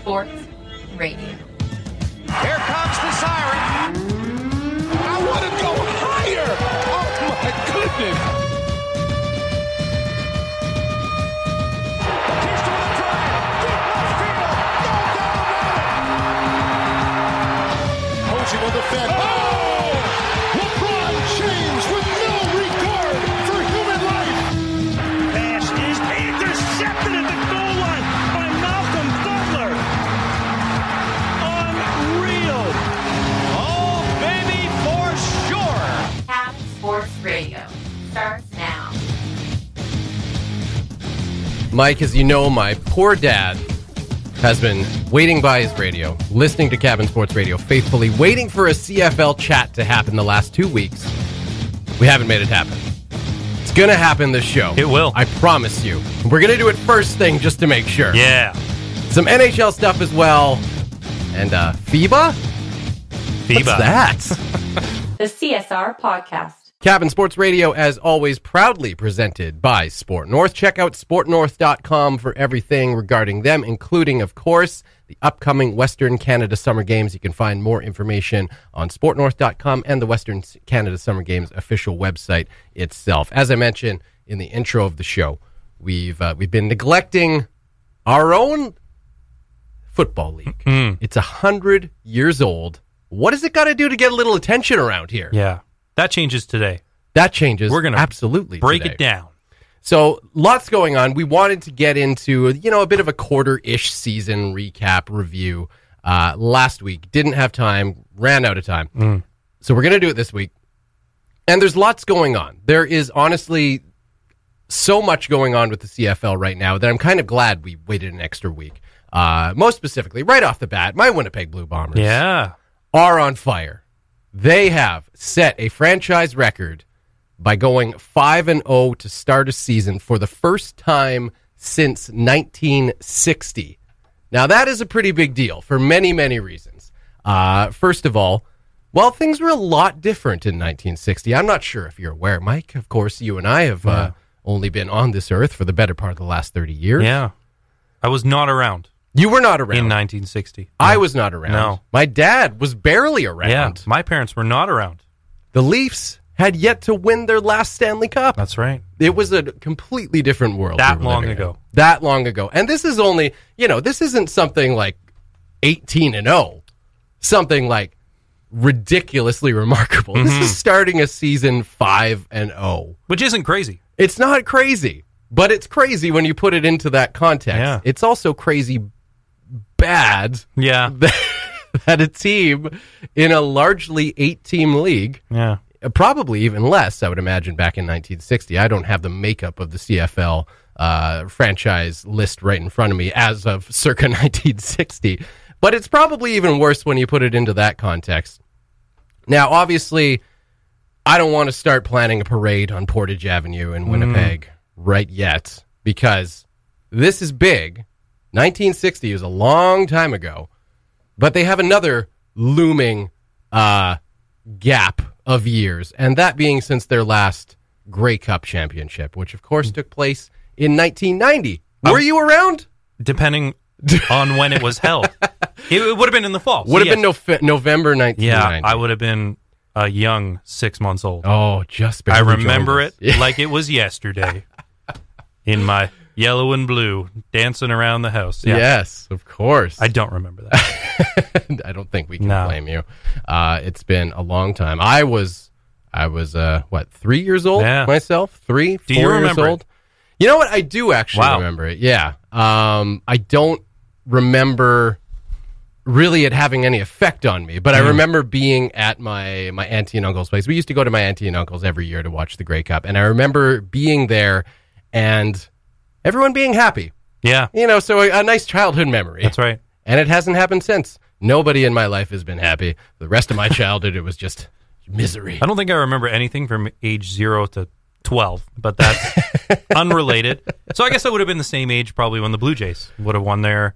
Sports Radio. Here comes the siren. I want to go higher. Oh, my goodness. He's to the drive. Deep left field. Go down. Posey will defend. Oh! LeBron James with no regard for human life. Pass is intercepted at the goal line by Malcolm Butler. Unreal. Oh, baby, for sure. Cabin Sports Radio starts now. Mike, as you know, my poor dad has been waiting by his radio, listening to Cabin Sports Radio faithfully, waiting for a CFL chat to happen the last 2 weeks. We haven't made it happen. It's going to happen this show. It will. I promise you. We're going to do it first thing just to make sure. Yeah. Some NHL stuff as well. And FIBA? What's that? The CSR Podcast. Cabin Sports Radio, as always, proudly presented by Sport North. Check out sportnorth.com for everything regarding them, including, of course, the upcoming Western Canada Summer Games. You can find more information on sportnorth.com and the Western Canada Summer Games official website itself. As I mentioned in the intro of the show, we've been neglecting our own football league. It's 100 years old. What has it got to do to get a little attention around here? Yeah. That changes today. That changes. We're going to absolutely break today. it down. So lots going on. We wanted to get into, a bit of a quarter-ish season recap review last week. Didn't have time, ran out of time. So we're going to do it this week. And there's lots going on. There is honestly so much going on with the CFL right now that I'm kind of glad we waited an extra week. Most specifically, right off the bat, my Winnipeg Blue Bombers are on fire. They have set a franchise record by going 5-0 to start a season for the first time since 1960. Now, that is a pretty big deal for many, many reasons. First of all, well, things were a lot different in 1960. I'm not sure if you're aware, Mike. Of course, you and I have only been on this earth for the better part of the last 30 years. Yeah. I was not around. You were not around. In 1960. I was not around. No. My dad was barely around. Yeah, my parents were not around. The Leafs had yet to win their last Stanley Cup. That's right. It was a completely different world. That long ago. That long ago. And this is only, this isn't something like 18-0. Something like ridiculously remarkable. This is starting a season 5-0. Which isn't crazy. It's not crazy, but it's crazy when you put it into that context. Yeah. It's also crazy bad that a team in a largely 8-team league, probably even less, I would imagine, back in 1960. I don't have the makeup of the CFL franchise list right in front of me as of circa 1960, but it's probably even worse when you put it into that context. Now, obviously, I don't want to start planning a parade on Portage Avenue in Winnipeg right yet, because this is big. 1960 was a long time ago, but they have another looming gap of years, and that being since their last Grey Cup championship, which of course took place in 1990. Were you around? Depending on when it was held. It would have been in the fall. Would have been November 1990. Yeah, I would have been a young 6 months old. Oh, just barely. I remember it like it was yesterday in my yellow and blue, dancing around the house. Yeah. Yes, of course. I don't remember that. I don't think we can blame you. It's been a long time. I was 3 years old myself? 4 you remember years old? it? You know what? I do actually remember it, yeah. I don't remember really it having any effect on me, but I remember being at my auntie and uncle's place. We used to go to my auntie and uncle's every year to watch the Grey Cup, and I remember being there and everyone being happy. Yeah. So a nice childhood memory. That's right. And it hasn't happened since. Nobody in my life has been happy. The rest of my childhood, it was just misery. I don't think I remember anything from age 0 to 12, but that's unrelated. So I guess I would have been the same age probably when the Blue Jays would have won their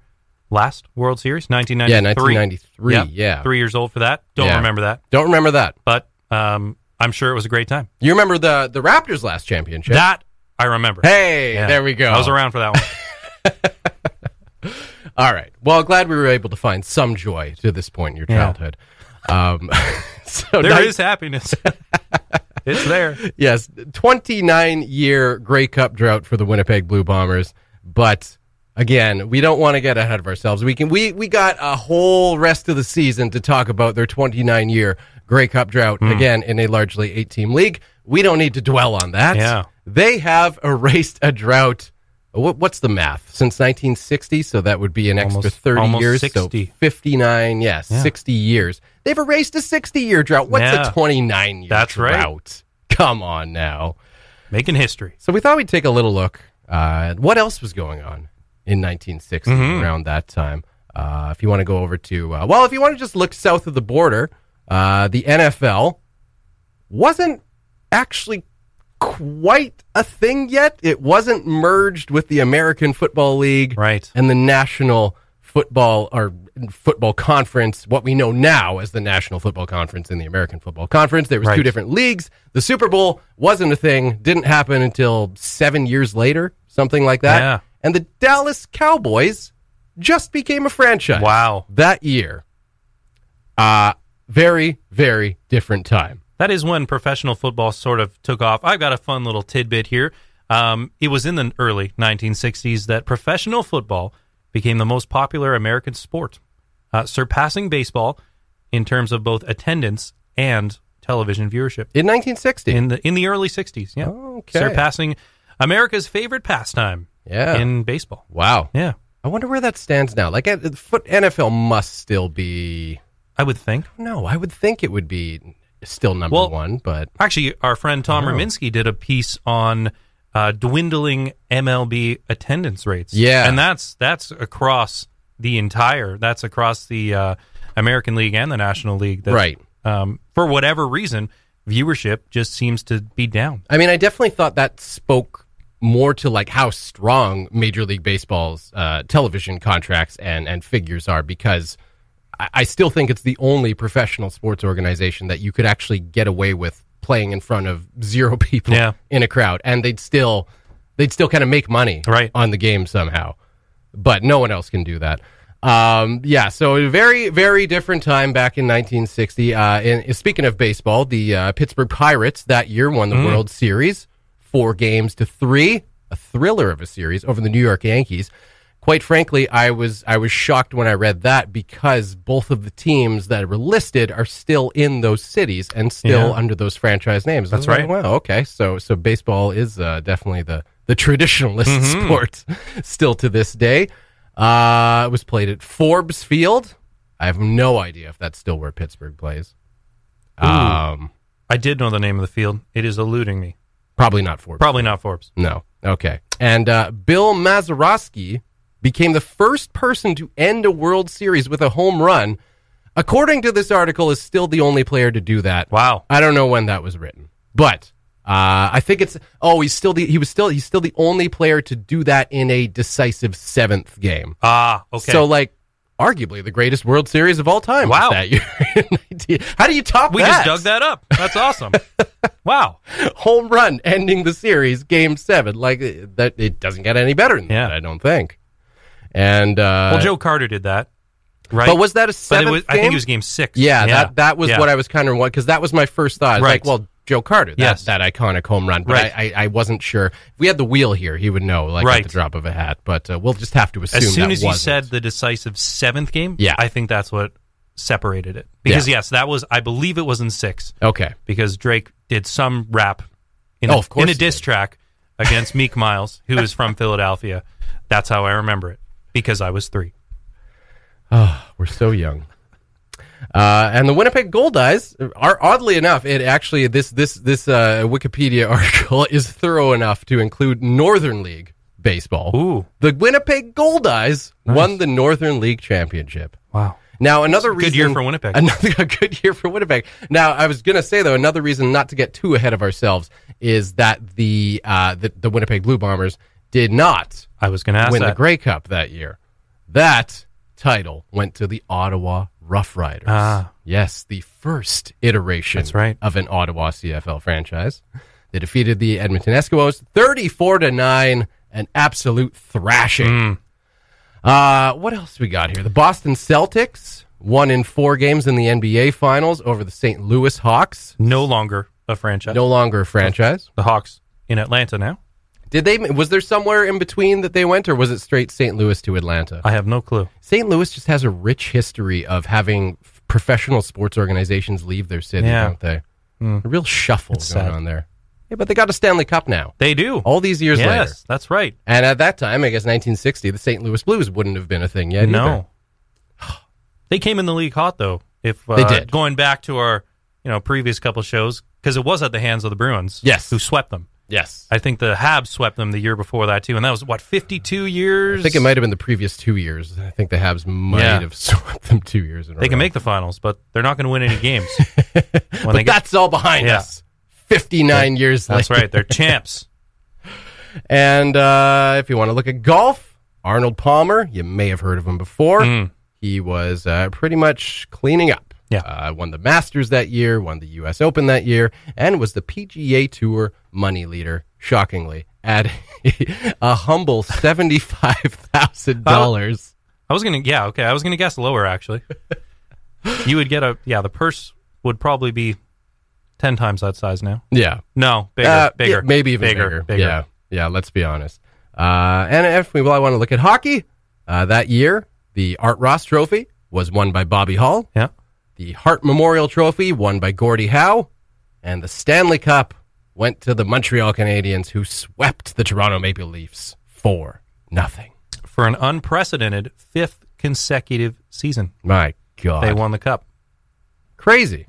last World Series, 1993. Yeah, 1993, yeah. 3 years old for that. Don't remember that. Don't remember that. But I'm sure it was a great time. You remember the Raptors' last championship? That I remember. Hey, there we go. I was around for that one. All right. Well, glad we were able to find some joy to this point in your childhood. There is happiness. It's there. Yes, 29-year Grey Cup drought for the Winnipeg Blue Bombers. But again, we don't want to get ahead of ourselves. We got a whole rest of the season to talk about their 29-year Grey Cup drought, again, in a largely 8-team league. We don't need to dwell on that. Yeah. They have erased a drought. What's the math? Since 1960, so that would be an extra 30 years. 60. So 59, 60 years. They've erased a 60-year drought. What's a 29-year That's drought? Right. Come on now. Making history. So we thought we'd take a little look at what else was going on in 1960 around that time. If you want to go over to, if you want to just look south of the border, the NFL wasn't actually quite a thing yet. It wasn't merged with the American Football League and the National Football Conference, what we know now as the National Football Conference and the American Football Conference. There was two different leagues. The Super Bowl wasn't a thing, didn't happen until 7 years later, something like that. Yeah. And the Dallas Cowboys just became a franchise. Wow. That year. Very, very different time. That is when professional football sort of took off. I've got a fun little tidbit here. It was in the early 1960s that professional football became the most popular American sport, surpassing baseball in terms of both attendance and television viewership. In 1960? In the early 60s, yeah. Okay. Surpassing America's favorite pastime in baseball. Wow. Yeah. I wonder where that stands now. Like, NFL must still be... I would think. No, I would think it would be still number one, but... Actually, our friend Tom Rominski did a piece on dwindling MLB attendance rates. Yeah. And that's across that's across the American League and the National League. Right. For whatever reason, viewership just seems to be down. I mean, I definitely thought that spoke more to like how strong Major League Baseball's television contracts and figures are, because I still think it's the only professional sports organization that you could actually get away with playing in front of 0 people in a crowd, and they'd still kind of make money on the game somehow. But no one else can do that. So a very, very different time back in 1960. Speaking of baseball, the Pittsburgh Pirates that year won the World Series 4-3, a thriller of a series over the New York Yankees. Quite frankly, I was shocked when I read that, because both of the teams that were listed are still in those cities and still under those franchise names. That's right. Wow, okay. So baseball is definitely the traditionalist sport still to this day. It was played at Forbes Field. I have no idea if that's still where Pittsburgh plays. I did know the name of the field. It is eluding me. Probably not Forbes. Probably not Forbes. No. Okay. And Bill Mazeroski became the first person to end a World Series with a home run. According to this article, is still the only player to do that. Wow. I don't know when that was written, but I think it's he's still the only player to do that in a decisive 7th game. Okay. So arguably the greatest World Series of all time. Wow. That year. How do you top that? We just dug that up. That's awesome. Wow. Home run ending the series, Game 7. That, it doesn't get any better than that, I don't think. And Joe Carter did that, right? But was that a 7th game? I think it was Game 6. Yeah, that was what I was kind of wondering, because that was my first thought. Right. Joe Carter, that iconic home run. But I wasn't sure. If we had the wheel here, he would know, at the drop of a hat. But we'll just have to assume that as soon as wasn't. you said the decisive 7th game, yeah. I think that's what separated it. Because, yes, that was, I believe it was in 6. Okay. Because Drake did some rap in a diss track against Meek Miles, who is from Philadelphia. That's how I remember it. Because I was 3. Oh, we're so young. And the Winnipeg Gold Eyes are, oddly enough, it actually this Wikipedia article is thorough enough to include Northern League baseball. Ooh. The Winnipeg Gold Eyes won the Northern League championship. Wow. Now, another reason... Good year for Winnipeg. A good year for Winnipeg. Now, I was going to say, though, another reason not to get too ahead of ourselves is that the Winnipeg Blue Bombers did not win the Grey Cup that year. That title went to the Ottawa Rough Riders. Yes, the first iteration of an Ottawa CFL franchise. They defeated the Edmonton Eskimos 34-9, an absolute thrashing. What else we got here? The Boston Celtics won in 4 games in the NBA Finals over the St. Louis Hawks. No longer a franchise. No longer a franchise. The Hawks in Atlanta now. Was there somewhere in between that they went, or was it straight St. Louis to Atlanta? I have no clue. St. Louis just has a rich history of having professional sports organizations leave their city, don't they? A real shuffle going on there. Yeah, but they got a Stanley Cup now. They do. All these years later. Yes, that's right. And at that time, I guess 1960, the St. Louis Blues wouldn't have been a thing yet No. They came in the league hot, though. If they did. Going back to our previous couple shows, because it was at the hands of the Bruins, yes, who swept them. Yes. I think the Habs swept them the year before that, too. And that was, 52 years? I think it might have been the previous 2 years. I think the Habs might have swept them 2 years in a row. They can make the finals, but they're not going to win any games. But that's all behind us. 59 years later. That's right. They're champs. And if you want to look at golf, Arnold Palmer, you may have heard of him before. He was pretty much cleaning up. Yeah. Won the Masters that year, won the U.S. Open that year, and was the PGA Tour money leader, shockingly, at a humble $75,000. I was going to guess lower, actually. You would get the purse would probably be 10 times that size now. Yeah. No, bigger. Yeah, maybe even bigger. Yeah, let's be honest. And if I want to look at hockey, that year, the Art Ross Trophy was won by Bobby Hull. Yeah. The Hart Memorial Trophy won by Gordie Howe. And the Stanley Cup went to the Montreal Canadiens, who swept the Toronto Maple Leafs 4-0. For an unprecedented 5th consecutive season. My God. They won the cup. Crazy.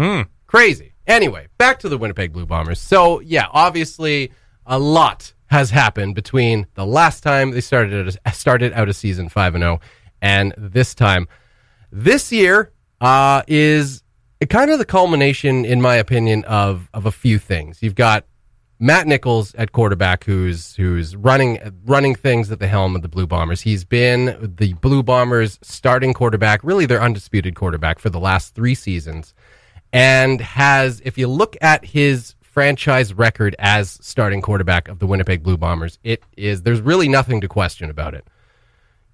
Crazy. Anyway, back to the Winnipeg Blue Bombers. So, yeah, obviously a lot has happened between the last time they started out a season 5-0 and this time. This year is kind of the culmination, in my opinion, of a few things. You've got Matt Nichols at quarterback, who's running things at the helm of the Blue Bombers. He's been the Blue Bombers' starting quarterback, really their undisputed quarterback for the last 3 seasons, and has, if you look at his franchise record as starting quarterback of the Winnipeg Blue Bombers, there's really nothing to question about it.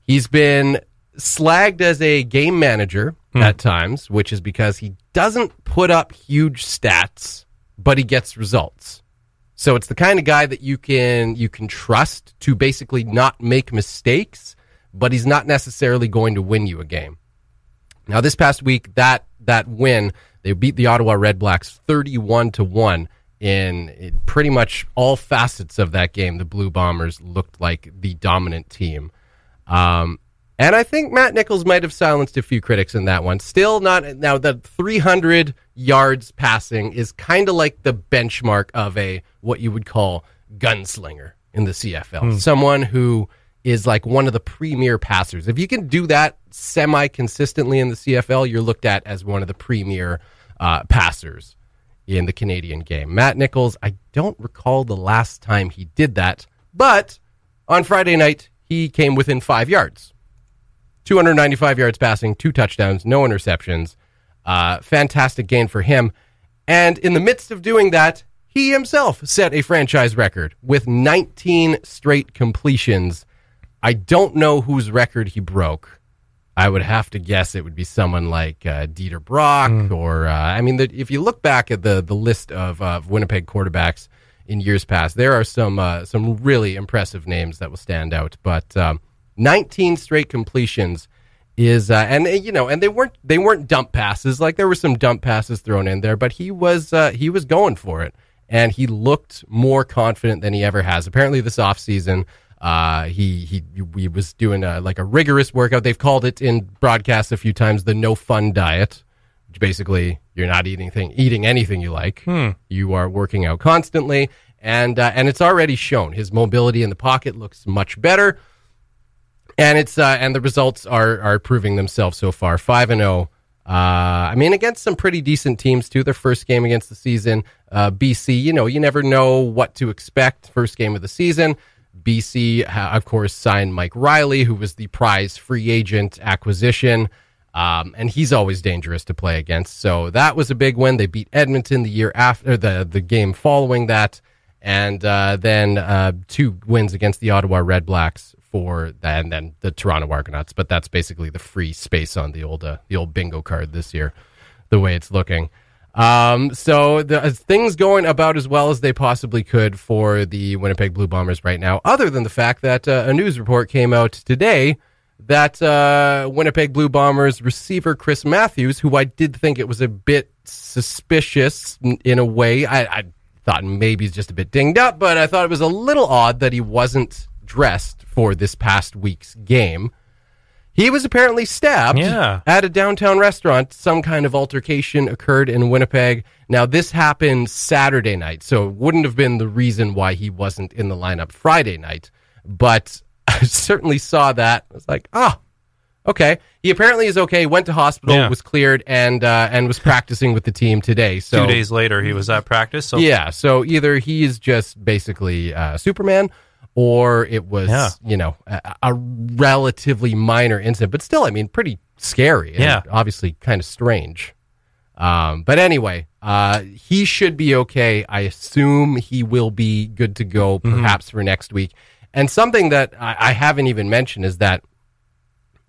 He's been slagged as a game manager at times, which is because he doesn't put up huge stats, but he gets results. So it's the kind of guy that you can trust to basically not make mistakes, but he's not necessarily going to win you a game. Now, this past week, that win, they beat the Ottawa Redblacks 31-1 in pretty much all facets of that game. The Blue Bombers looked like the dominant team. And I think Matt Nichols might have silenced a few critics in that one. Still not. Now, the 300 yards passing is kind of like the benchmark of what you would call gunslinger in the CFL. Someone who is like one of the premier passers. If you can do that semi-consistently in the CFL, you're looked at as one of the premier passers in the Canadian game. Matt Nichols, I don't recall the last time he did that, but on Friday night, he came within 5 yards. 295 yards passing, 2 touchdowns, no interceptions. Fantastic gain for him. And in the midst of doing that, he himself set a franchise record with 19 straight completions. I don't know whose record he broke. I would have to guess it would be someone like Dieter Brock or, if you look back at the list of Winnipeg quarterbacks in years past, there are some really impressive names that will stand out. But 19 straight completions is, and they weren't dump passes. Like, there were some dump passes thrown in there, but he was going for it, and he looked more confident than he ever has. Apparently, this offseason, he was doing a rigorous workout. They've called it in broadcasts a few times the no fun diet, which basically you're not eating anything you like. You are working out constantly, and it's already shown. His mobility in the pocket looks much better. And and the results are proving themselves so far. 5-0. Against some pretty decent teams too. Their first game against the season, BC. You never know what to expect. First game of the season. BC, of course, signed Mike Riley, who was the prize free agent acquisition, and he's always dangerous to play against. So that was a big win. They beat Edmonton the year after, the game following that, and then 2 wins against the Ottawa Redblacks for that, and then the Toronto Argonauts. But that's basically the free space on the old bingo card this year, the way it's looking. So the things going about as well as they possibly could for the Winnipeg Blue Bombers right now, other than the fact that a news report came out today that Winnipeg Blue Bombers receiver Chris Matthews, who I did think it was a bit suspicious in a way. I thought maybe he's just a bit dinged up, but I thought it was a little odd that he wasn't dressed for this past week's game. He was apparently stabbed at a downtown restaurant. Some kind of altercation occurred in Winnipeg. Now, this happened Saturday night, so it wouldn't have been the reason why he wasn't in the lineup Friday night. But I certainly saw that. I was like, okay. He apparently is okay, went to hospital, was cleared, and was practicing with the team today. So 2 days later, he was at practice. So. Yeah, so either he's just basically Superman, or it was, a relatively minor incident, but still, I mean, pretty scary and obviously kind of strange. But anyway, he should be okay. I assume he will be good to go, perhaps for next week. And something that I haven't even mentioned is that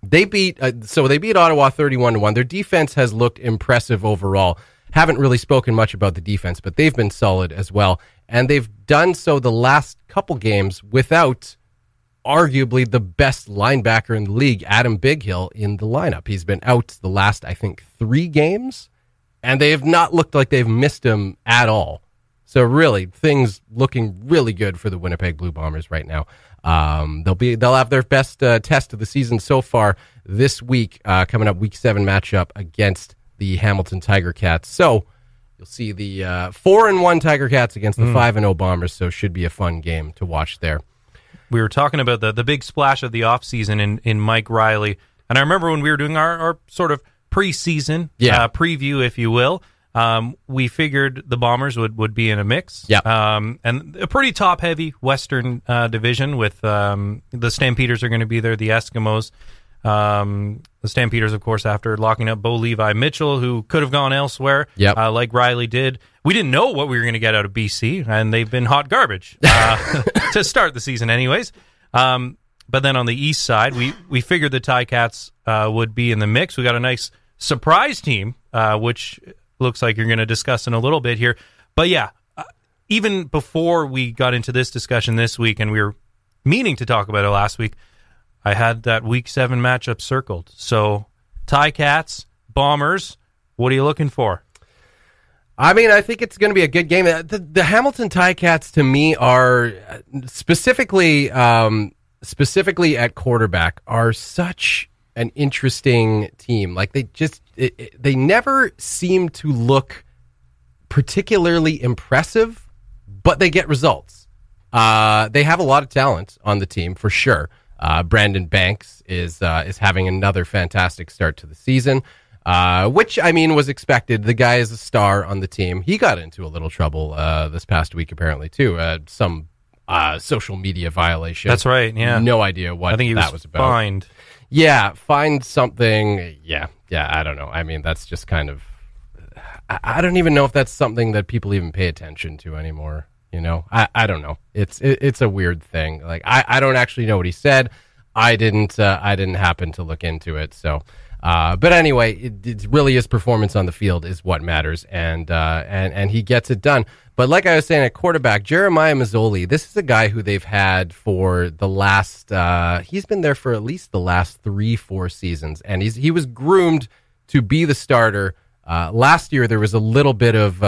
they beat Ottawa 31-1. Their defense has looked impressive overall. Haven't really spoken much about the defense, but they've been solid as well. And they've done so the last couple games without arguably the best linebacker in the league, Adam Bighill, in the lineup. He's been out the last, I think, 3 games, and they have not looked like they've missed him at all. So really, things looking really good for the Winnipeg Blue Bombers right now. They'll have their best test of the season so far this week, coming up Week 7 matchup against the Hamilton Tiger Cats. So you'll see the 4-1 Tiger Cats against the 5-0 Bombers, so should be a fun game to watch there. We were talking about the big splash of the offseason in Mike Riley, and I remember when we were doing our sort of preseason preview, if you will, we figured the Bombers would be in a mix. And a pretty top-heavy Western division with the Stampeders are going to be there, the Eskimos. The Stampeders, of course, after locking up Bo Levi Mitchell, who could have gone elsewhere, like Riley did. We didn't know what we were going to get out of BC, and they've been hot garbage to start the season anyways. But then on the east side, we figured the Ticats would be in the mix. We got a nice surprise team, which looks like you're going to discuss in a little bit here. But even before we got into this discussion this week, and we were meaning to talk about it last week, I had that Week 7 matchup circled. So, Ticats, Bombers, what are you looking for? I mean, I think it's going to be a good game. The Hamilton Ticats, to me, are specifically at quarterback, are such an interesting team. Like, they never seem to look particularly impressive, but they get results. They have a lot of talent on the team, for sure. Brandon Banks is having another fantastic start to the season, which, I mean, was expected. The guy is a star on the team. He got into a little trouble this past week, apparently, too. Some social media violation. That's right, yeah. No idea what that was about. Fined. Yeah, find something. Yeah, I don't know. I mean, that's just kind of... I don't even know if that's something that people even pay attention to anymore. You know, I don't know. It's a weird thing. Like I don't actually know what he said. I didn't happen to look into it. So, but anyway, it really his performance on the field is what matters, and he gets it done. But like I was saying, at quarterback, Jeremiah Mazzoli, this is a guy who they've had for the last. He's been there for at least the last 3-4 seasons, and he was groomed to be the starter. Last year there was a little bit of.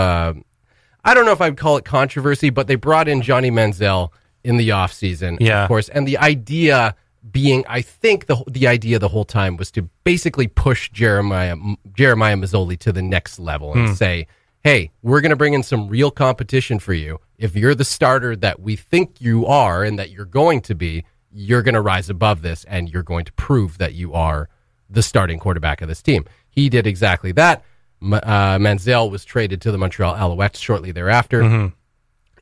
I don't know if I'd call it controversy, but they brought in Johnny Manziel in the offseason, of course. And the idea being, I think the idea the whole time was to basically push Jeremiah Mazzoli to the next level and say, hey, we're going to bring in some real competition for you. If you're the starter that we think you are and that you're going to be, you're going to rise above this and you're going to prove that you are the starting quarterback of this team. He did exactly that. Manziel was traded to the Montreal Alouettes shortly thereafter,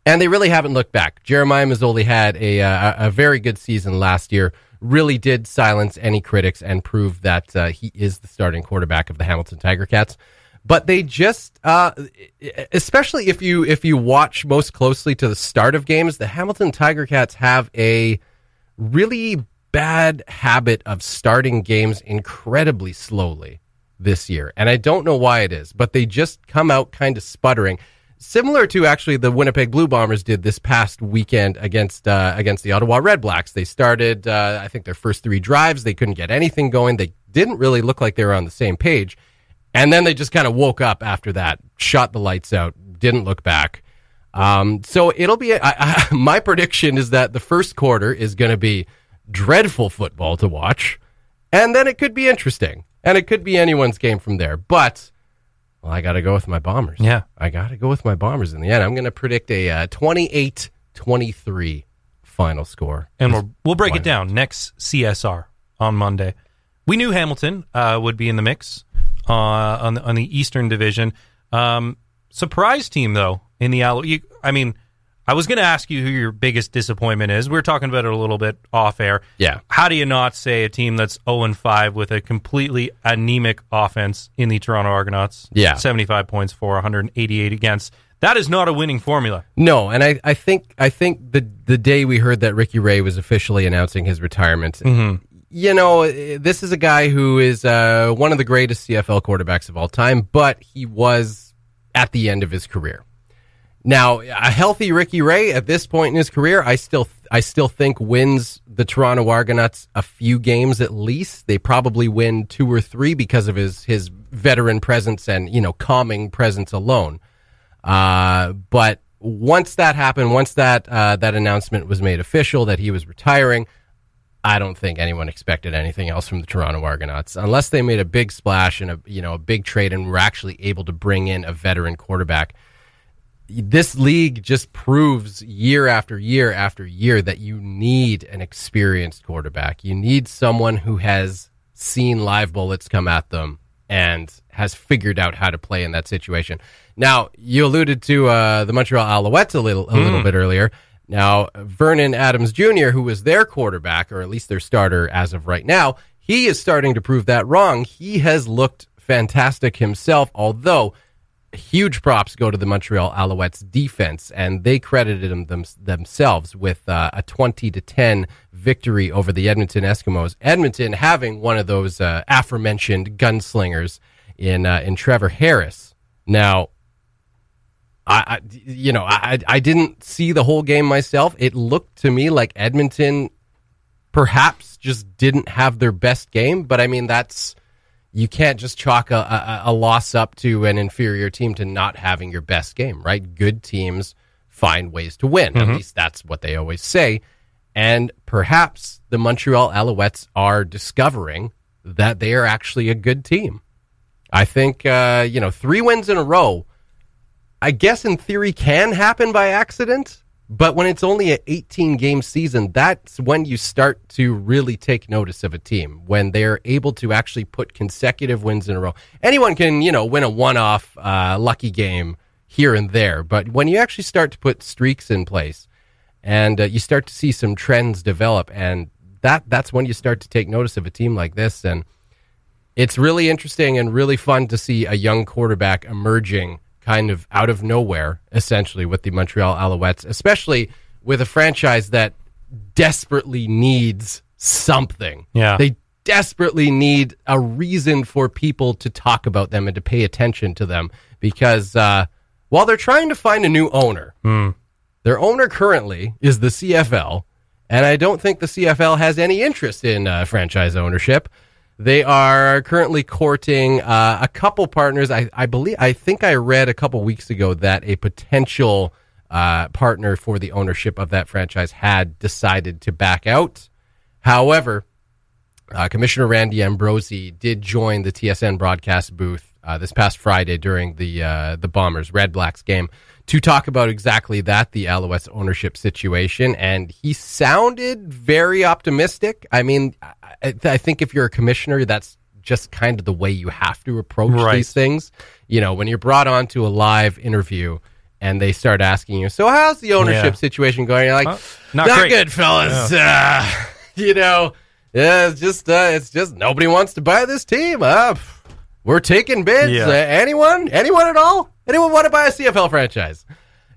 and they really haven't looked back. Jeremiah Mazzoli had a very good season last year, really did silence any critics and prove that he is the starting quarterback of the Hamilton Tiger Cats. But they just, especially if you watch most closely to the start of games, the Hamilton Tiger Cats have a really bad habit of starting games incredibly slowly this year. And I don't know why it is, but they just come out kind of sputtering. Similar to actually the Winnipeg Blue Bombers did this past weekend against the Ottawa Red Blacks. They started, I think, their first 3 drives. They couldn't get anything going. They didn't really look like they were on the same page. And then they just kind of woke up after that, shot the lights out, didn't look back. So it'll be, my prediction is that the first quarter is going to be dreadful football to watch. And then it could be interesting. And it could be anyone's game from there. But, well, I got to go with my Bombers. Yeah. I got to go with my Bombers in the end. I'm going to predict a 28-23 final score. And we'll break it down next CSR on Monday. We knew Hamilton would be in the mix on the Eastern Division. Surprise team, though, in the I was going to ask you who your biggest disappointment is. We were talking about it a little bit off air. Yeah. How do you not say a team that's 0-5 with a completely anemic offense in the Toronto Argonauts? Yeah. 75 points for, 188 against. That is not a winning formula. No, and I think the day we heard that Ricky Ray was officially announcing his retirement, you know, this is a guy who is one of the greatest CFL quarterbacks of all time, but he was at the end of his career. Now, a healthy Ricky Ray at this point in his career, I still think wins the Toronto Argonauts a few games at least. They probably win 2 or 3 because of his veteran presence and, you know, calming presence alone. But once that happened, once that announcement was made official that he was retiring, I don't think anyone expected anything else from the Toronto Argonauts unless they made a big splash and a big trade and were actually able to bring in a veteran quarterback. This league just proves year after year after year that you need an experienced quarterback. You need someone who has seen live bullets come at them and has figured out how to play in that situation. Now, you alluded to the Montreal Alouettes a little bit earlier. Now, Vernon Adams Jr., who was their quarterback, or at least their starter as of right now, he is starting to prove that wrong. He has looked fantastic himself, although huge props go to the Montreal Alouettes defense, and they credited themselves with a 20-10 victory over the Edmonton Eskimos. Edmonton having one of those aforementioned gunslingers in Trevor Harris. Now, I didn't see the whole game myself. It looked to me like Edmonton perhaps just didn't have their best game, but I mean, you can't just chalk a loss up to an inferior team to not having your best game, right? Good teams find ways to win. At least that's what they always say. And perhaps the Montreal Alouettes are discovering that they are actually a good team. I think, 3 wins in a row, I guess in theory can happen by accident. But when it's only an 18-game season, that's when you start to really take notice of a team, when they're able to actually put consecutive wins in a row. Anyone can, win a one-off lucky game here and there, but when you actually start to put streaks in place and you start to see some trends develop, and that's when you start to take notice of a team like this. And it's really interesting and really fun to see a young quarterback emerging kind of out of nowhere, essentially, with the Montreal Alouettes, especially with a franchise that desperately needs something. Yeah. They desperately need a reason for people to talk about them and to pay attention to them, because while they're trying to find a new owner, their owner currently is the CFL, and I don't think the CFL has any interest in franchise ownership. They are currently courting a couple partners. I think I read a couple weeks ago that a potential partner for the ownership of that franchise had decided to back out. However, Commissioner Randy Ambrosie did join the TSN broadcast booth this past Friday during the Bombers Red Blacks game to talk about exactly that, the Alouettes ownership situation, and he sounded very optimistic. I mean, I think if you're a commissioner, that's just kind of the way you have to approach these things. When you're brought on to a live interview and they start asking you, so how's the ownership situation going? You're like, not good, fellas. Yeah. It's just nobody wants to buy this team. We're taking bids. Anyone at all? Anyone want to buy a CFL franchise?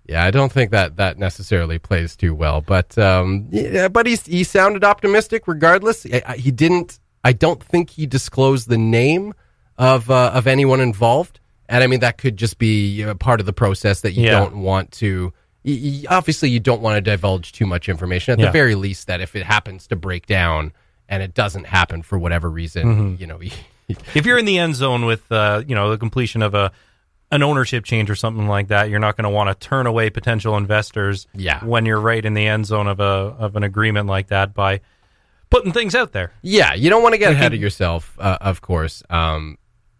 Yeah, I don't think that necessarily plays too well, but he sounded optimistic regardless. He didn't. I don't think he disclosed the name of anyone involved, and I mean that could just be part of the process that you don't want to. Obviously, you don't want to divulge too much information. At the very least, that if it happens to break down and it doesn't happen for whatever reason, if you're in the end zone with the completion of an ownership change or something like that, you're not going to want to turn away potential investors when you're right in the end zone of an agreement like that by putting things out there. Yeah, you don't want to get ahead of yourself, of course.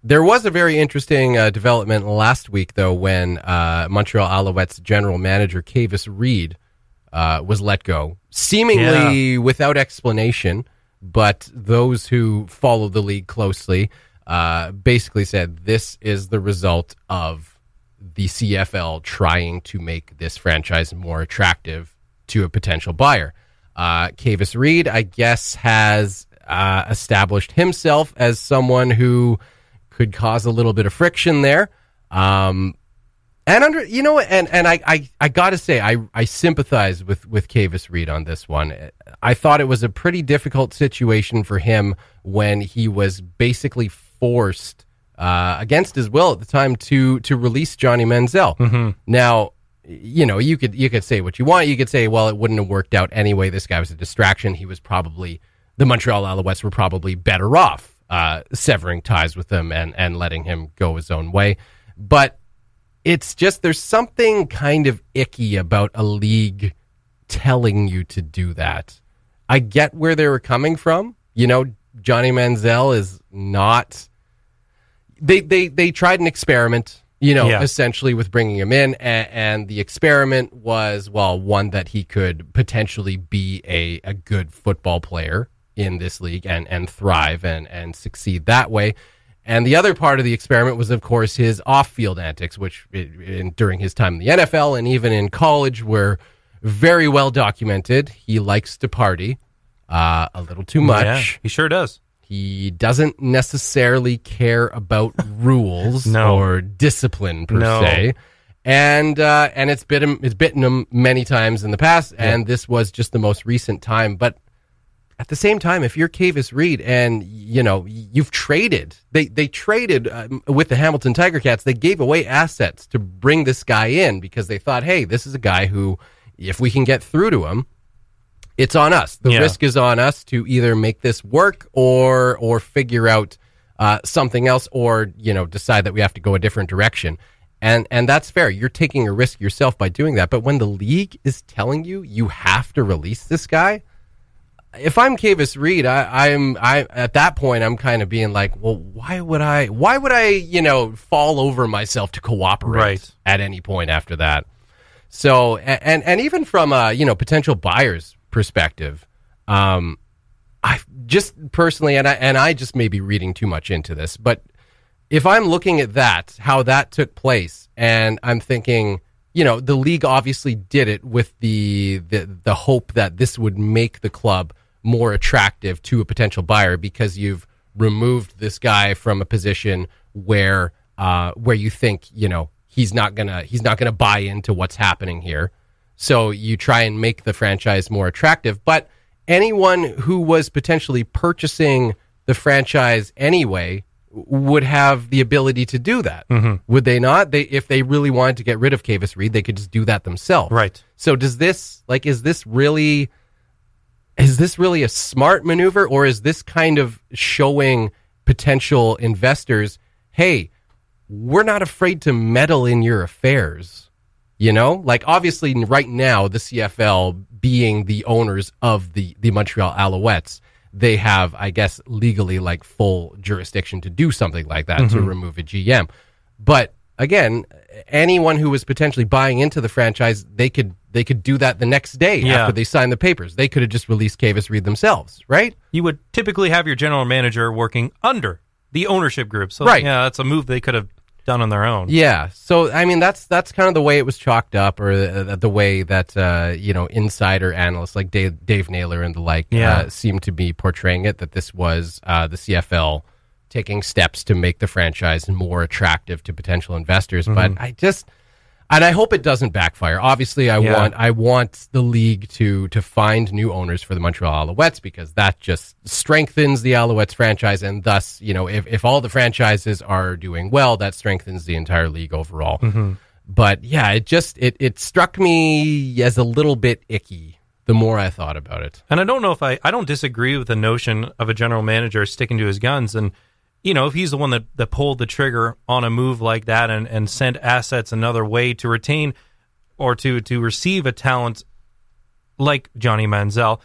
There was a very interesting development last week, though, when Montreal Alouettes general manager Kavis Reed was let go, seemingly without explanation, but those who follow the league closely basically said this is the result of the CFL trying to make this franchise more attractive to a potential buyer. Kavis Reed, I guess, has established himself as someone who could cause a little bit of friction there. And I got to say, I sympathize with Kavis Reed on this one. I thought it was a pretty difficult situation for him when he was basically forced against his will at the time to release Johnny Manziel. Mm-hmm. Now, you could say what you want. You could say, well, it wouldn't have worked out anyway. This guy was a distraction. The Montreal Alouettes were probably better off severing ties with him and letting him go his own way. But it's just, there's something kind of icky about a league telling you to do that. I get where they were coming from. Johnny Manziel is not... They tried an experiment, essentially with bringing him in, and the experiment was, one that he could potentially be a good football player in this league and thrive and succeed that way. And the other part of the experiment was, of course, his off-field antics, which during his time in the NFL and even in college were very well documented. He likes to party a little too much. Yeah, he sure does. He doesn't necessarily care about rules or discipline per se. And it's bitten him many times in the past, and this was just the most recent time. But at the same time, if you're Kavis Reed and, you've traded, they traded with the Hamilton Tiger Cats, they gave away assets to bring this guy in because they thought, hey, this is a guy who, if we can get through to him, it's on us. The risk is on us to either make this work or figure out something else or, decide that we have to go a different direction. And that's fair. You're taking a risk yourself by doing that. But when the league is telling you have to release this guy, if I'm Kavis Reed, I'm at that point I'm kind of being like, well, why would I fall over myself to cooperate at any point after that? So and even from potential buyers' perspective, I just personally and I just may be reading too much into this, but if I'm looking at that, how that took place, and I'm thinking, the league obviously did it with the hope that this would make the club more attractive to a potential buyer because you've removed this guy from a position where you think he's not gonna buy into what's happening here. So you try and make the franchise more attractive. But anyone who was potentially purchasing the franchise anyway would have the ability to do that. Mm-hmm. Would they not? If they really wanted to get rid of Kavis Reed, they could just do that themselves. Right. So is this really a smart maneuver, or is this kind of showing potential investors, hey, we're not afraid to meddle in your affairs? Obviously right now, the CFL being the owners of the Montreal Alouettes, they have, I guess, legally full jurisdiction to do something like that, to remove a GM. But again, anyone who was potentially buying into the franchise, they could do that the next day after they signed the papers. They could have just released Kavis Reed themselves, right? You would typically have your general manager working under the ownership group. So that's a move they could have done on their own. Yeah. So I mean that's kind of the way it was chalked up, or the way that insider analysts like Dave Naylor and the like seem to be portraying it, that this was the CFL taking steps to make the franchise more attractive to potential investors. Mm-hmm. But And I hope it doesn't backfire. Obviously, I want the league to find new owners for the Montreal Alouettes, because that just strengthens the Alouettes franchise, and thus, if all the franchises are doing well, that strengthens the entire league overall. Mm-hmm. But yeah, it struck me as a little bit icky the more I thought about it. And I don't know if I don't disagree with the notion of a general manager sticking to his guns. And, if he's the one that pulled the trigger on a move like that and sent assets another way to retain or to receive a talent like Johnny Manziel,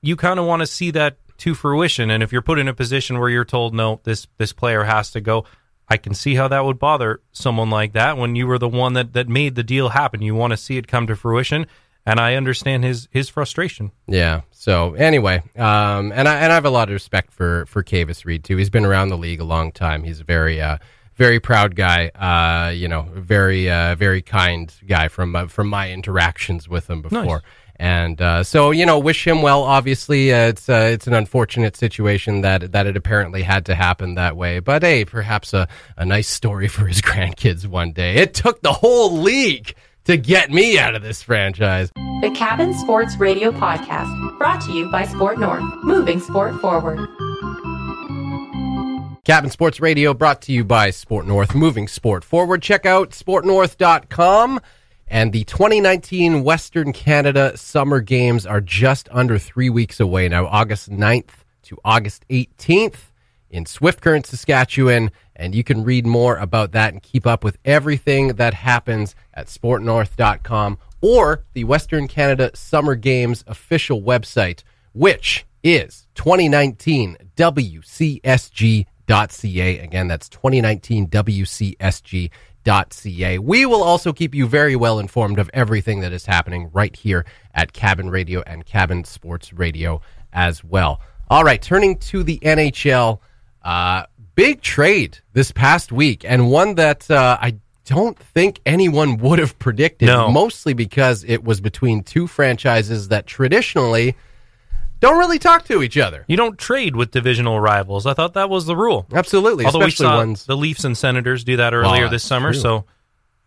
you kind of want to see that to fruition. And if you're put in a position where you're told, no, this player has to go, I can see how that would bother someone like that when you were the one that made the deal happen. You want to see it come to fruition. And I understand his frustration. Yeah. So anyway, and I have a lot of respect for Kavis Reed too. He's been around the league a long time. He's a very very proud guy. Very kind guy from my interactions with him before. Nice. And so wish him well. Obviously, it's an unfortunate situation that it apparently had to happen that way. But hey, perhaps a nice story for his grandkids one day. It took the whole league to get me out of this franchise. The Cabin Sports Radio Podcast, brought to you by Sport North, moving sport forward. Cabin Sports Radio, brought to you by Sport North, moving sport forward. Check out sportnorth.com. And the 2019 Western Canada Summer Games are just under 3 weeks away now, August 9th to August 18th in Swift Current, Saskatchewan. And you can read more about that and keep up with everything that happens at sportnorth.com or the Western Canada Summer Games official website, which is 2019WCSG.ca. Again, that's 2019WCSG.ca. We will also keep you very well informed of everything that is happening right here at Cabin Radio and Cabin Sports Radio as well. All right, turning to the NHL, big trade this past week, and one that I don't think anyone would have predicted, mostly because it was between two franchises that traditionally don't really talk to each other. You don't trade with divisional rivals. I thought that was the rule. Absolutely. Although especially we saw the Leafs and Senators do that earlier this summer, so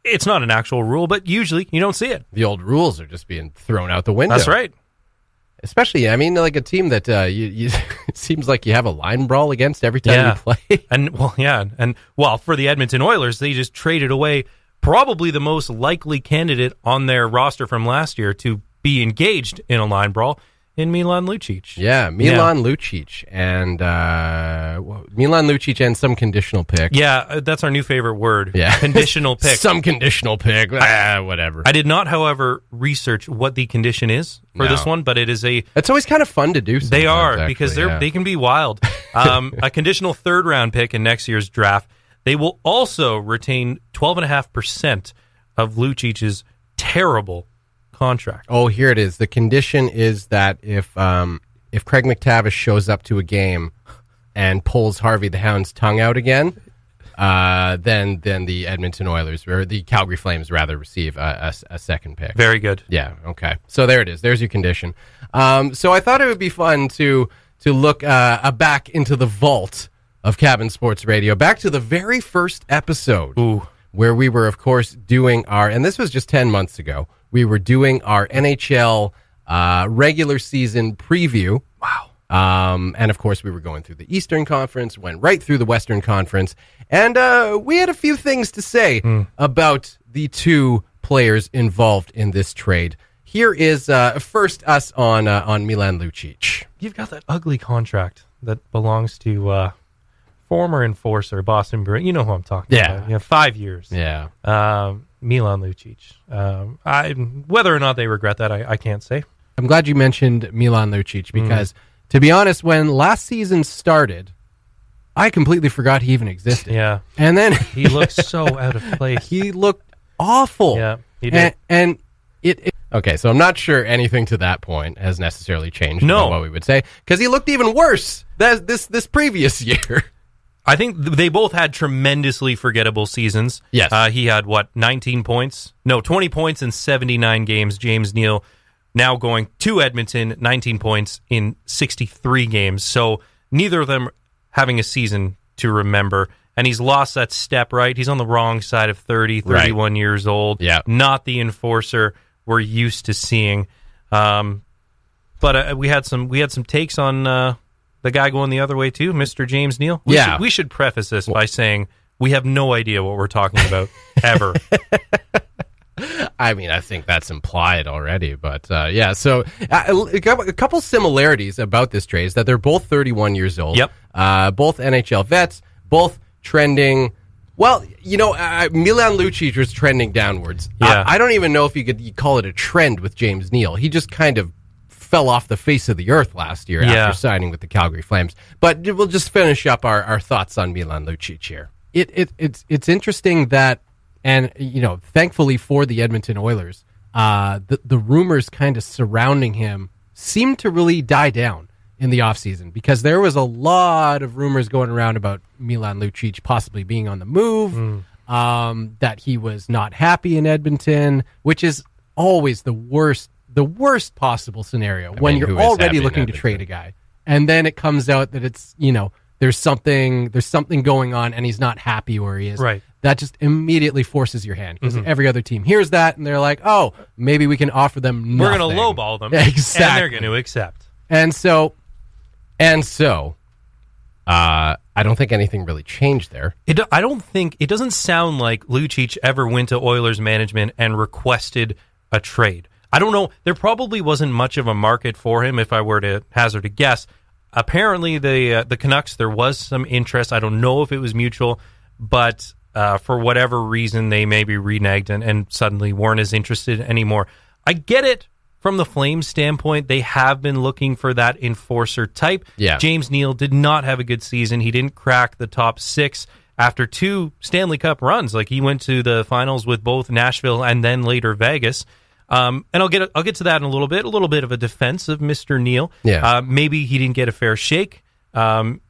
it's not an actual rule, but usually you don't see it. The old rules are just being thrown out the window. That's right. Especially, like a team that it seems like you have a line brawl against every time you play. And for the Edmonton Oilers, they just traded away probably the most likely candidate on their roster from last year to be engaged in a line brawl in Milan Lucic. Yeah, Milan Lucic and some conditional pick. Yeah, that's our new favorite word. Yeah, conditional pick. Some conditional pick. Whatever. I did not, however, research what the condition is for this one, but it is It's always kind of fun to do. They are because they can be wild. A conditional third-round pick in next year's draft. They will also retain 12.5% of Lucic's terrible contract. Oh, here it is. The condition is that if Craig McTavish shows up to a game and pulls Harvey the Hound's tongue out again, then the Edmonton Oilers, or the Calgary Flames rather, receive a second pick. Very good. Yeah. Okay. So there it is. There's your condition. So I thought it would be fun to look back into the vault of Cabin Sports Radio, back to the very first episode. Ooh. Where we were, of course, doing and this was just 10 months ago, we were doing our NHL regular season preview. Wow. And, of course, we were going through the Eastern Conference, went right through the Western Conference, and we had a few things to say about the two players involved in this trade. Here is first us on Milan Lucic. You've got that ugly contract that belongs to former enforcer Boston Bruins. You know who I'm talking about. 5 years. Yeah. Milan Lucic. Whether or not they regret that, I can't say. I'm glad you mentioned Milan Lucic because, to be honest, when last season started, I completely forgot he even existed. Yeah. And then he looked so out of place. He looked awful. Yeah, he did. And it okay, so I'm not sure anything to that point has necessarily changed about what we would say, because he looked even worse this previous year. I think they both had tremendously forgettable seasons. Yes. He had, 19 points? No, 20 points in 79 games. James Neal now going to Edmonton, 19 points in 63 games. So neither of them having a season to remember. and he's lost that step, right? He's on the wrong side of 30, 31 years old. Yeah. Not the enforcer we're used to seeing. But we had some takes on the guy going the other way too, Mr. James Neal. We should preface this by saying we have no idea what we're talking about ever. I mean, I think that's implied already, but yeah. So a couple similarities about this trade is that they're both 31 years old. Yep. Both NHL vets, both trending. Well, Milan Lucic was trending downwards. Yeah. I don't even know if you call it a trend with James Neal. He just kind of fell off the face of the earth last year after signing with the Calgary Flames. But we'll just finish up our thoughts on Milan Lucic here. It's interesting that. And, thankfully for the Edmonton Oilers, the rumors kind of surrounding him seemed to really die down in the offseason because there was a lot of rumors going around about Milan Lucic possibly being on the move, that he was not happy in Edmonton, which is always the worst possible scenario when you're already looking to trade a guy. And then it comes out that it's, there's something going on and he's not happy where he is. Right. That just immediately forces your hand because every other team hears that and they're like, oh, maybe we can offer them nothing. We're going to lowball them. Exactly. And they're going to accept. And so, I don't think anything really changed there. It doesn't sound like Lucic ever went to Oilers management and requested a trade. I don't know. There probably wasn't much of a market for him if I were to hazard a guess. Apparently, the Canucks, there was some interest. I don't know if it was mutual, but for whatever reason, they maybe reneged and suddenly weren't as interested anymore. I get it from the Flames standpoint. They have been looking for that enforcer type. Yeah. James Neal did not have a good season. He didn't crack the top 6 after 2 Stanley Cup runs. Like, he went to the finals with both Nashville and then later Vegas. And I'll get to that in a little bit of a defense of Mr. Neal. Yeah. Maybe he didn't get a fair shake, given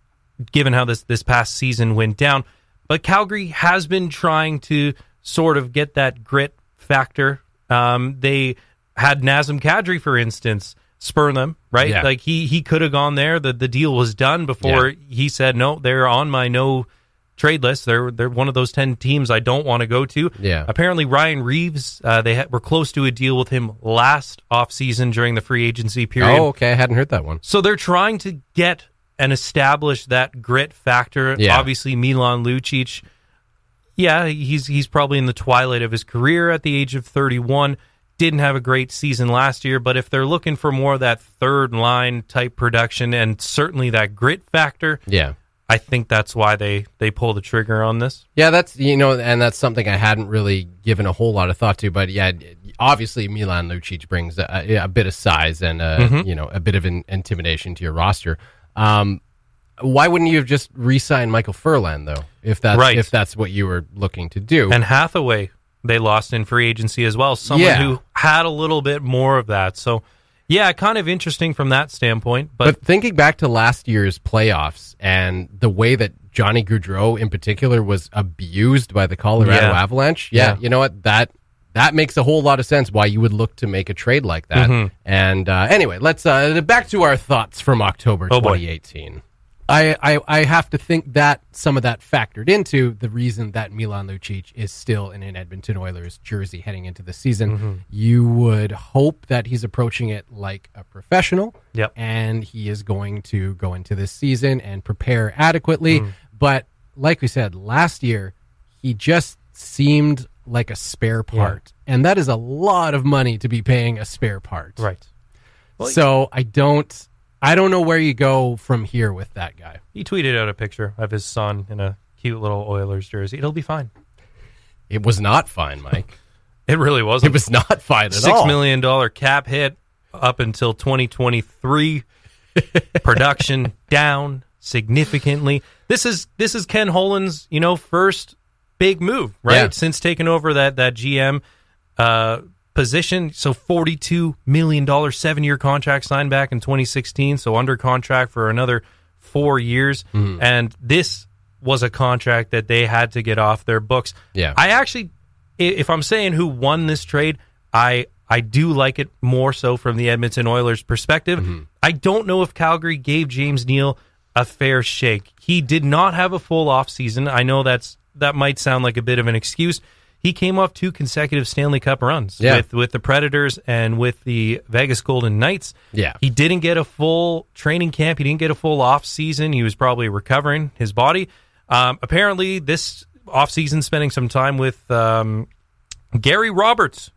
how this past season went down. But Calgary has been trying to sort of get that grit factor. They had Nazem Kadri, for instance, spur them, right? Yeah. Like, he could have gone there. The deal was done before he said, no, they're on my no trade list. They're one of those 10 teams I don't want to go to. Yeah. Apparently, Ryan Reeves, they were close to a deal with him last offseason during the free agency period. Oh, okay. I hadn't heard that one. So they're trying to get and establish that grit factor. Yeah. Obviously, Milan Lucic, he's probably in the twilight of his career at the age of 31. Didn't have a great season last year, but if they're looking for more of that third line type production and certainly that grit factor, I think that's why they pull the trigger on this. Yeah, that's and that's something I hadn't really given a whole lot of thought to. But obviously Milan Lucic brings a bit of size and a bit of intimidation to your roster. Why wouldn't you have just re-signed Michael Furlan though, if that's what you were looking to do? And Hathaway, they lost in free agency as well. Someone who had a little bit more of that. So, kind of interesting from that standpoint. But thinking back to last year's playoffs and the way that Johnny Gaudreau in particular was abused by the Colorado Avalanche, you know what? That makes a whole lot of sense why you would look to make a trade like that. Mm-hmm. And anyway, let's back to our thoughts from October 2018. I have to think that some of that factored into the reason that Milan Lucic is still in an Edmonton Oilers jersey heading into the season. Mm-hmm. You would hope that he's approaching it like a professional, and he is going to go into this season and prepare adequately. But like we said, last year, he just seemed like a spare part, and that is a lot of money to be paying a spare part. Right. Well, so I don't know where you go from here with that guy. He tweeted out a picture of his son in a cute little Oilers jersey. It'll be fine. It was not fine, Mike. It really wasn't. It was not fine at all. $6 million cap hit up until 2023. Production down significantly. This is Ken Holland's, first big move, right? Yeah. Since taking over that GM position. So $42 million 7-year contract signed back in 2016. So under contract for another 4 years. Mm-hmm. And this was a contract that they had to get off their books. Yeah. I actually, if I'm saying who won this trade, I do like it more so from the Edmonton Oilers perspective. Mm-hmm. I don't know if Calgary gave James Neal a fair shake. He did not have a full off season. I know that might sound like a bit of an excuse. He came off 2 consecutive Stanley Cup runs with the Predators and with the Vegas Golden Knights. Yeah. He didn't get a full training camp. He didn't get a full off season. He was probably recovering his body. Apparently, this off season, spending some time with Gary Roberts,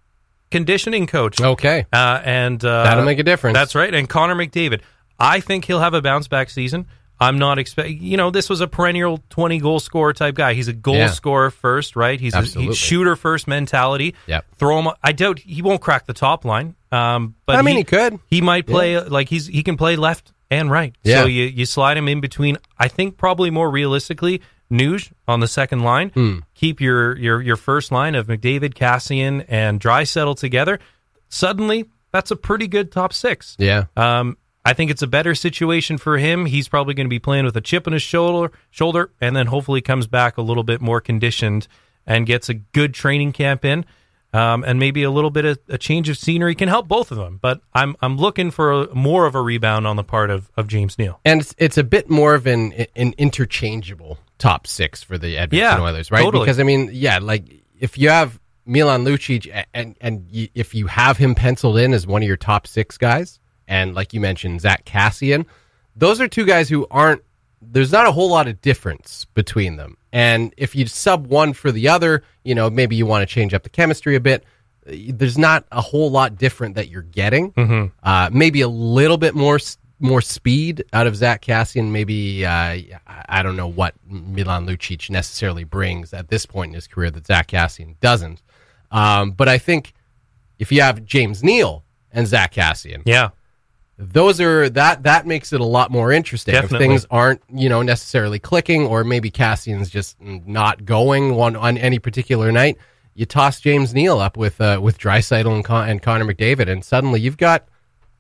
conditioning coach. Okay. And that'll make a difference. That's right. And Connor McDavid. I think he'll have a bounce back season. I'm not expecting, this was a perennial 20-goal scorer type guy. He's a goal scorer first, right? He's a shooter first mentality. Yep. Throw him. I doubt he won't crack the top line. But he could. He might play he can play left and right. Yeah. So you slide him in between. I think probably more realistically, Nuge on the second line. Keep your first line of McDavid, Cassian, and Draisaitl together. Suddenly, that's a pretty good top 6. Yeah. I think it's a better situation for him. He's probably going to be playing with a chip on his shoulder, and then hopefully comes back a little bit more conditioned and gets a good training camp in, and maybe a little bit of a change of scenery can help both of them. But I'm looking for more of a rebound on the part of James Neal. And it's a bit more of an interchangeable top 6 for the Edmonton Oilers, right? Totally. Because, if you have Milan Lucic and if you have him penciled in as one of your top 6 guys, and like you mentioned, Zach Cassian, those are 2 guys who there's not a whole lot of difference between them. And if you sub one for the other, maybe you want to change up the chemistry a bit. There's not a whole lot different that you're getting. Mm-hmm. Maybe a little bit more speed out of Zach Cassian. Maybe, I don't know what Milan Lucic necessarily brings at this point in his career that Zach Cassian doesn't. But I think if you have James Neal and Zach Cassian, those are that makes it a lot more interesting. Definitely. If things aren't necessarily clicking, or maybe Cassian's just not going on any particular night, you toss James Neal up with Draisaitl and Connor McDavid, and suddenly you've got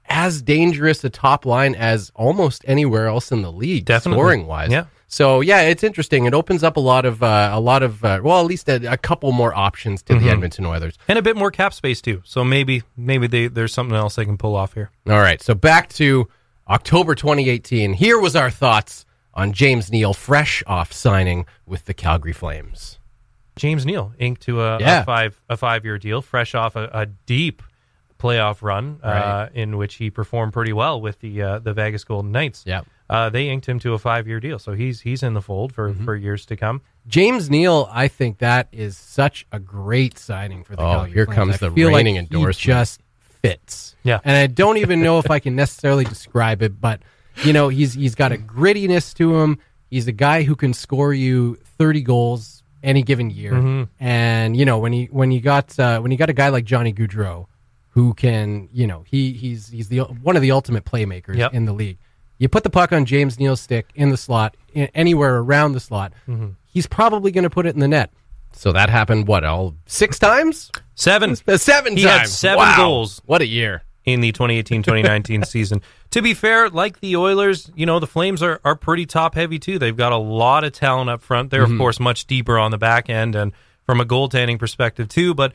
as dangerous a top line as almost anywhere else in the league, scoring wise. Yeah. So it's interesting. It opens up a lot of at least a couple more options to the Edmonton Oilers, and a bit more cap space too. So maybe there's something else they can pull off here. All right. So back to October 2018. Here was our thoughts on James Neal, fresh off signing with the Calgary Flames. James Neal inked to a 5-year deal, fresh off a deep playoff run, in which he performed pretty well with the Vegas Golden Knights. Yeah. They inked him to a 5-year deal, so he's in the fold for years to come. James Neal, I think that is such a great signing for the Calgary here Flames. comes the reigning endorsement. He just fits. Yeah. And I don't even know if I can necessarily describe it, but he's got a grittiness to him. He's a guy who can score you 30 goals any given year. Mm-hmm. And when you got a guy like Johnny Gaudreau, who can he's one of the ultimate playmakers in the league. You put the puck on James Neal's stick in the slot, anywhere around the slot, he's probably going to put it in the net. So that happened, 6 times? 7. 7 times. He had 7 goals. What a year. In the 2018-2019 season. To be fair, like the Oilers, the Flames are pretty top-heavy too. They've got a lot of talent up front. They're, of course, much deeper on the back end and from a goaltending perspective too. But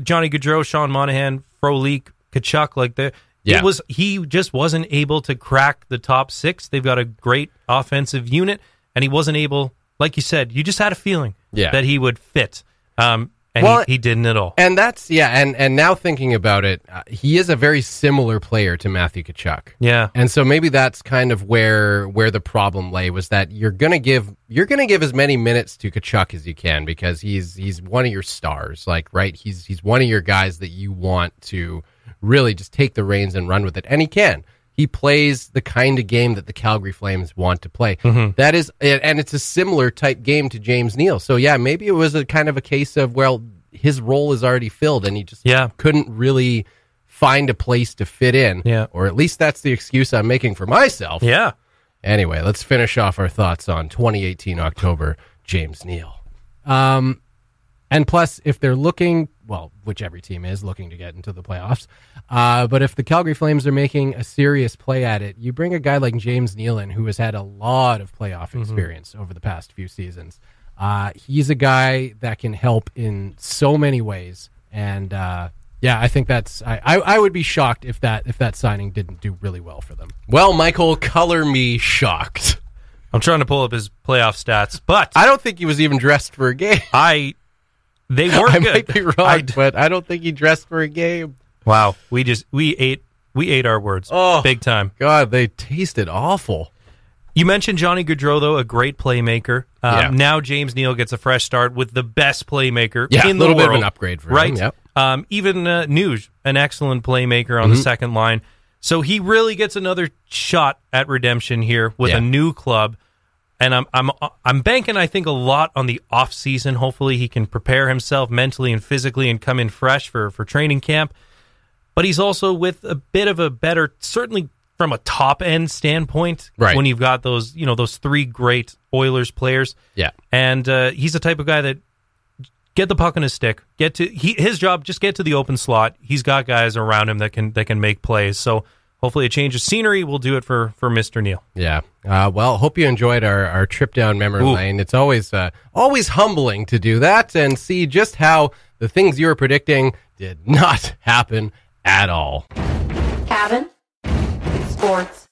Johnny Gaudreau, Sean Monahan, Frolik, Tkachuk, he just wasn't able to crack the top 6. They've got a great offensive unit, and he wasn't able, like you said, you just had a feeling that he would fit. He didn't at all. And that's, and now thinking about it, he is a very similar player to Matthew Tkachuk. Yeah. And so maybe that's kind of where the problem lay, was that you're going to give as many minutes to Tkachuk as you can, because he's one of your stars, he's one of your guys that you want to really just take the reins and run with it. And he can. He plays the kind of game that the Calgary Flames want to play. Mm-hmm. That is, and it's a similar type game to James Neal. So maybe it was a kind of a case of, his role is already filled and he just couldn't really find a place to fit in. Yeah. Or at least that's the excuse I'm making for myself. Yeah. Anyway, let's finish off our thoughts on 2018 October, James Neal. And plus, if they're looking, which every team is looking to get into the playoffs, but if the Calgary Flames are making a serious play at it, you bring a guy like James Neal in, who has had a lot of playoff experience over the past few seasons. He's a guy that can help in so many ways, and I think that's. I would be shocked if that signing didn't do really well for them. Well, Michael, color me shocked. I'm trying to pull up his playoff stats, but I don't think he was even dressed for a game. They weren't I good. might be wrong, but I don't think he dressed for a game. Wow, we ate our words. Oh, big time. God, they tasted awful. You mentioned Johnny Gaudreau, though, a great playmaker. Yeah. Now James Neal gets a fresh start with the best playmaker Yeah, in the a little world. bit of an upgrade for right? him. Yep. Even Nuge, an excellent playmaker on the second line. So he really gets another shot at redemption here with a new club. And I'm banking, I think, a lot on the off season. Hopefully, he can prepare himself mentally and physically and come in fresh for training camp. But he's also with a bit of a better, certainly from a top end standpoint, right? When you've got those three great Oilers players, and he's the type of guy that get the puck on his stick, his job, just get to the open slot. He's got guys around him that can make plays. So hopefully a change of scenery will do it for Mr. Neal. Yeah. Well, hope you enjoyed our trip down memory lane. It's always humbling to do that and see just how the things you were predicting did not happen at all. Cabin Sports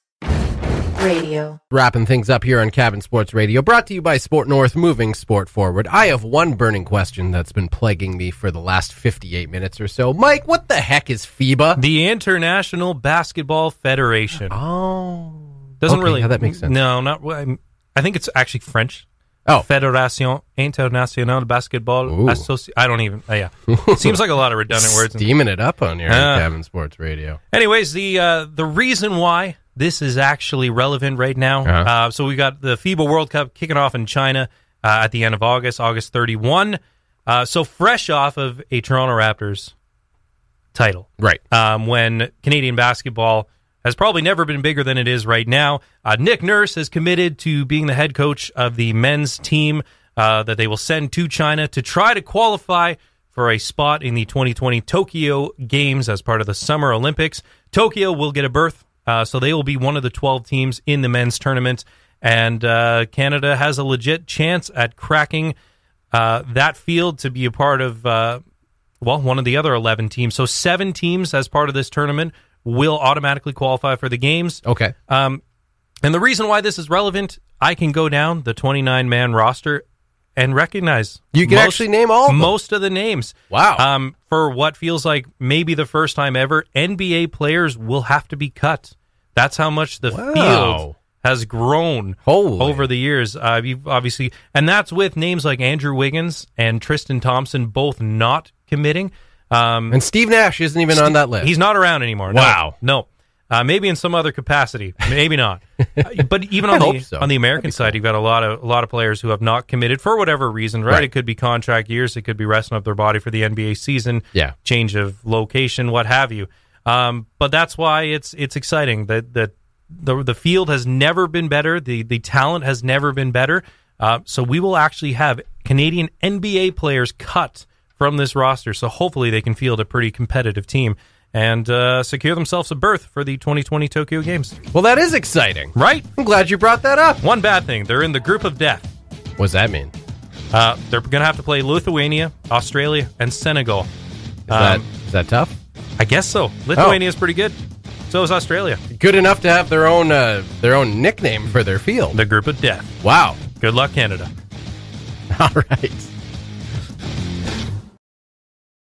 Radio. Wrapping things up here on Cabin Sports Radio, brought to you by Sport North, moving sport forward. I have one burning question that's been plaguing me for the last 58 minutes or so. Mike, what the heck is FIBA? The International Basketball Federation. Oh. Doesn't okay, really... Yeah, that makes sense. No, not... I think it's actually French. Oh. Fédération Internationale de Basketball Association. I don't even... yeah. It seems like a lot of redundant words. Steaming it up on here on Cabin Sports Radio. Anyways, the reason why this is actually relevant right now, so we got the FIBA World Cup kicking off in China at the end of August 31. So fresh off of a Toronto Raptors title. Right. When Canadian basketball has probably never been bigger than it is right now. Nick Nurse has committed to being the head coach of the men's team that they will send to China to try to qualify for a spot in the 2020 Tokyo Games as part of the Summer Olympics. Tokyo will get a berth, so they will be one of the 12 teams in the men's tournament, and Canada has a legit chance at cracking that field to be a part of, one of the other 11 teams. So 7 teams as part of this tournament will automatically qualify for the games. Okay. And the reason why this is relevant, I can go down the 29-man roster and recognize you can actually name all of them. Most of the names. Wow. For what feels like maybe the first time ever, NBA players will have to be cut. That's how much the field has grown over the years. You've obviously, and that's with names like Andrew Wiggins and Tristan Thompson both not committing. And Steve Nash isn't even on that list. He's not around anymore. Wow. No. Maybe in some other capacity. Maybe not. But even on the American side, you've got a lot of players who have not committed for whatever reason, right? It could be contract years. It could be resting up their body for the NBA season. Yeah. Change of location, what have you. But that's why it's exciting that the field has never been better. The talent has never been better. So we will actually have Canadian NBA players cut from this roster. So hopefully they can field a pretty competitive team and secure themselves a berth for the 2020 Tokyo Games. Well, that is exciting. Right? I'm glad you brought that up. One bad thing, they're in the group of death. What does that mean? They're going to have to play Lithuania, Australia, and Senegal. Is that tough? I guess so. Lithuania is pretty good. So is Australia. Good enough to have their own nickname for their field. The group of death. Wow. Good luck, Canada. All right.